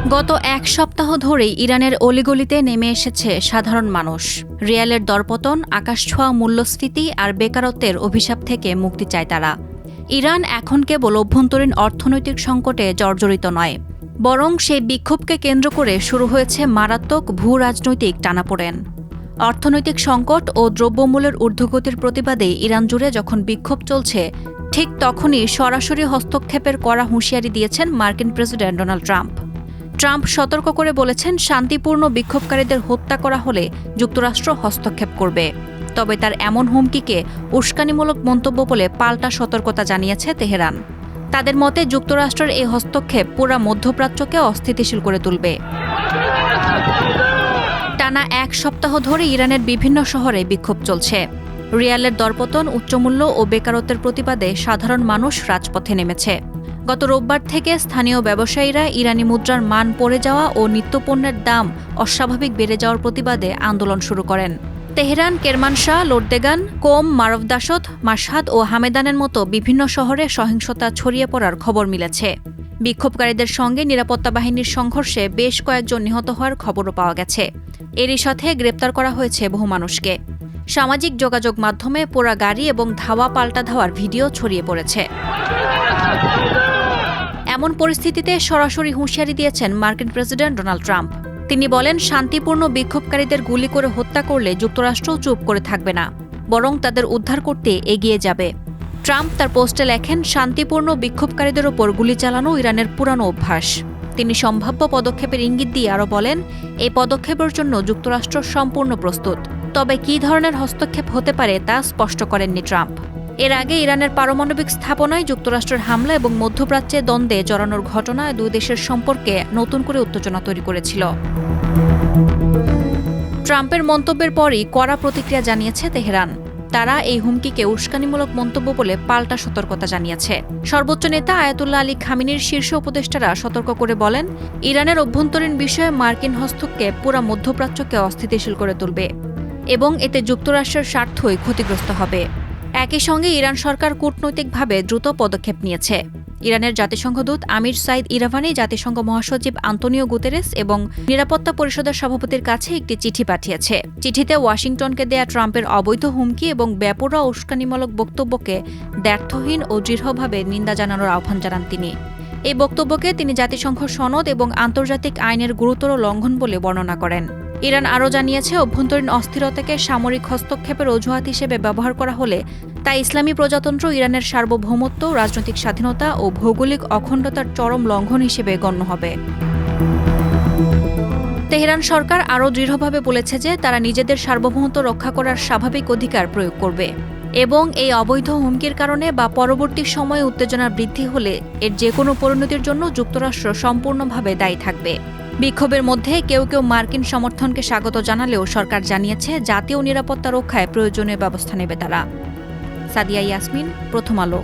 গত এক সপ্তাহ ধরেই ইরানের অলিগলিতে নেমে এসেছে সাধারণ মানুষ। রিয়ালের দরপতন, আকাশছোঁয়া মূল্যস্ফীতি আর বেকারত্বের অভিশাপ থেকে মুক্তি চায় তারা। ইরান এখন কেবল অভ্যন্তরীণ অর্থনৈতিক সংকটে জর্জরিত নয়, বরং সেই বিক্ষোভকে কেন্দ্র করে শুরু হয়েছে মারাত্মক ভূ-রাজনৈতিক টানাপোড়েন। অর্থনৈতিক সংকট ও দ্রব্যমূল্যের ঊর্ধ্বগতির প্রতিবাদে ইরান জুড়ে যখন বিক্ষোভ চলছে, ঠিক তখনই সরাসরি হস্তক্ষেপের কড়া হুঁশিয়ারি দিয়েছেন মার্কিন প্রেসিডেন্ট ডোনাল্ড ট্রাম্প। ট্রাম্প সতর্ক করে বলেছেন, শান্তিপূর্ণ বিক্ষোভকারীদের হত্যা করা হলে যুক্তরাষ্ট্র হস্তক্ষেপ করবে। তবে তার এমন হুমকিকে উস্কানিমূলক মন্তব্য বলে পাল্টা সতর্কতা জানিয়েছে তেহরান। তাদের মতে যুক্তরাষ্ট্রের এই হস্তক্ষেপ পুরা মধ্যপ্রাচ্যকে অস্থিতিশীল করে তুলবে। টানা এক সপ্তাহ ধরে ইরানের বিভিন্ন শহরে বিক্ষোভ চলছে। রিয়ালের দরপতন, উচ্চমূল্য ও বেকারত্বের প্রতিবাদে সাধারণ মানুষ রাজপথে নেমেছে। গত রোববার থেকে স্থানীয় ব্যবসায়ীরা ইরানি মুদ্রার মান পড়ে যাওয়া ও নিত্যপণ্যের দাম অস্বাভাবিক বেড়ে যাওয়ার প্রতিবাদে আন্দোলন শুরু করেন। তেহরান, কেরমানশাহ, লোরদেগান, কোম, মারভদাসত, মাশহাদ ও হামেদানের মতো বিভিন্ন শহরে সহিংসতা ছড়িয়ে পড়ার খবর মিলেছে। বিক্ষোভকারীদের সঙ্গে নিরাপত্তা বাহিনীর সংঘর্ষে বেশ কয়েকজন নিহত হওয়ার খবরও পাওয়া গেছে। এরই সাথে গ্রেপ্তার করা হয়েছে বহু মানুষকে। সামাজিক যোগাযোগ মাধ্যমে পোড়া গাড়ি এবং ধাওয়া পাল্টা ধাওয়ার ভিডিও ছড়িয়ে পড়েছে। এমন পরিস্থিতিতে সরাসরি হুঁশিয়ারি দিয়েছেন মার্কিন প্রেসিডেন্ট ডোনাল্ড ট্রাম্প। তিনি বলেন, শান্তিপূর্ণ বিক্ষোভকারীদের গুলি করে হত্যা করলে যুক্তরাষ্ট্র চুপ করে থাকবে না, বরং তাদের উদ্ধার করতে এগিয়ে যাবে। ট্রাম্প তার পোস্টে লেখেন, শান্তিপূর্ণ বিক্ষোভকারীদের ওপর গুলি চালানো ইরানের পুরানো অভ্যাস। তিনি সম্ভাব্য পদক্ষেপের ইঙ্গিত দিয়ে আরও বলেন, এই পদক্ষেপের জন্য যুক্তরাষ্ট্র সম্পূর্ণ প্রস্তুত। তবে কী ধরনের হস্তক্ষেপ হতে পারে তা স্পষ্ট করেননি ট্রাম্প। এর আগে ইরানের পারমাণবিক স্থাপনায় যুক্তরাষ্ট্রের হামলা এবং মধ্যপ্রাচ্যে দ্বন্দ্বে জড়ানোর ঘটনায় দুই দেশের সম্পর্কে নতুন করে উত্তেজনা তৈরি করেছিল। ট্রাম্পের মন্তব্যের পরই কড়া প্রতিক্রিয়া জানিয়েছে তেহরান। তারা এই হুমকিকে উস্কানিমূলক মন্তব্য বলে পাল্টা সতর্কতা জানিয়েছে। সর্বোচ্চ নেতা আয়াতুল্লাহ আলী খামেনির শীর্ষ উপদেষ্টারা সতর্ক করে বলেন, ইরানের অভ্যন্তরীণ বিষয়ে মার্কিন হস্তক্ষেপ পুরা মধ্যপ্রাচ্যকে অস্থিতিশীল করে তুলবে এবং এতে যুক্তরাষ্ট্রের স্বার্থই ক্ষতিগ্রস্ত হবে। একই সঙ্গে ইরান সরকার কূটনৈতিকভাবে দ্রুত পদক্ষেপ নিয়েছে। ইরানের জাতিসংঘ দূত আমির সাইদ ইরাভানি জাতিসংঘ মহাসচিব আন্তোনিও গুতেরেস এবং নিরাপত্তা পরিষদের সভাপতির কাছে একটি চিঠি পাঠিয়েছে। চিঠিতে ওয়াশিংটনকে দেয়া ট্রাম্পের অবৈধ হুমকি এবং বেপরোয়া উস্কানিমূলক বক্তব্যকে দ্ব্যর্থহীন ও দৃঢ়ভাবে নিন্দা জানানোর আহ্বান জানান তিনি। এই বক্তব্যকে তিনি জাতিসংঘ সনদ এবং আন্তর্জাতিক আইনের গুরুতর লঙ্ঘন বলে বর্ণনা করেন। ইরান আরও জানিয়েছে, অভ্যন্তরীণ অস্থিরতাকে সামরিক হস্তক্ষেপের অজুহাত হিসেবে ব্যবহার করা হলে তা ইসলামী প্রজাতন্ত্র ইরানের সার্বভৌমত্ব, রাজনৈতিক স্বাধীনতা ও ভৌগোলিক অখণ্ডতার চরম লঙ্ঘন হিসেবে গণ্য হবে। তেহরান সরকার আরও দৃঢ়ভাবে বলেছে যে তারা নিজেদের সার্বভৌমত্ব রক্ষা করার স্বাভাবিক অধিকার প্রয়োগ করবে এবং এই অবৈধ হুমকির কারণে বা পরবর্তী সময়ে উত্তেজনা বৃদ্ধি হলে এর যেকোনো পরিণতির জন্য যুক্তরাষ্ট্র সম্পূর্ণভাবে দায়ী থাকবে। বিক্ষোভের মধ্যে কেউ কেউ মার্কিন সমর্থনকে স্বাগত জানালেও সরকার জানিয়েছে, জাতীয় নিরাপত্তা রক্ষায় প্রয়োজনীয় ব্যবস্থা নেবে তারা। সাদিয়া ইয়াসমিন, প্রথম আলো।